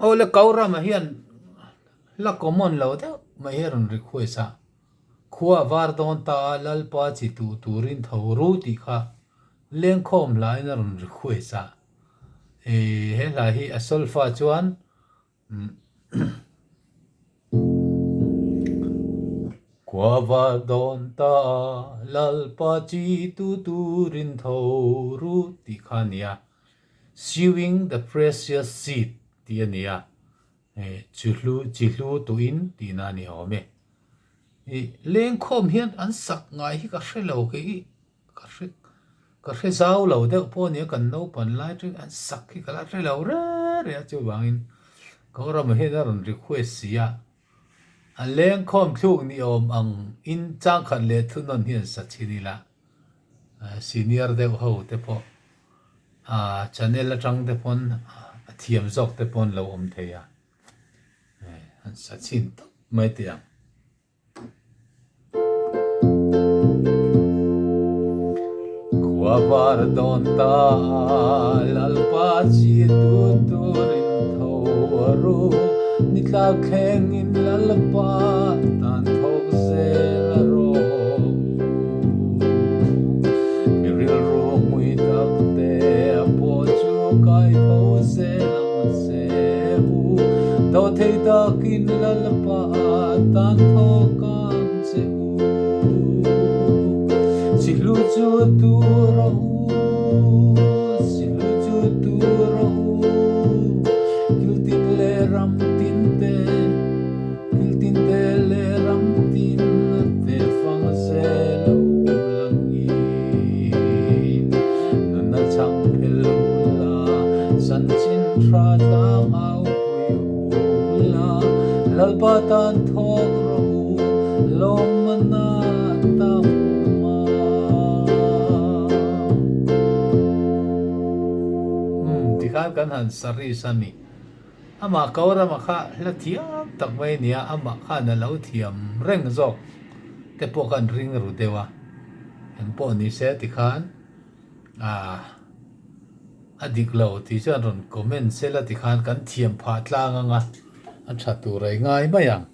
ô là Kau Rama hiền là common lâu đó mà hiền request à Khua var don ta Lalpa chỉ turin thầu ru thì kha lên khom lại nó request à he là hi asolfa chuan Khua var don ta Lalpa chỉ turin thầu ru thì kha nia sewing the precious seed thì nia chulu tuin thì na ni home lên khom hiền ăn sắc ngay hi cả sẽ lâu cái cả sẽ giàu lâu đấy po nia cần nấu pan lại chứ ăn sắc hi cả sẽ lâu re chú bangin có ra mà hiền ra rồi request gì à anh lên khom thuốc ni ang in trang khăn lệ thu non hiền sát chi đi la senior đấy hậu đấy po channel là trang đấy pon thiam dọc đấy pon lâu thế à anh sát chín mấy tiếng Khua var don ta Lalpa chi turin thầu ru nít la khen in Lalpa tan thog zel ro miril ro mui tak te po chu kai thâu zelang se hu do thei takin Lalpa tan thog kan se hu silu chu tu rahu kiltin le ram tinte le ram tin te fang se lo langin na chang pelula san chin tra lang au pui ula lalpa tan thok rahu long mana tam kan han sari sani ama Kau Rama kha la thiam tak mai nia ama kha na lo thiam reng zok te po kan ring ru dewa en po ni se ti khan adik lo ti cha ron comment se la ti khan kan thiam pha tlang anga a tha tu rai ngai ba yang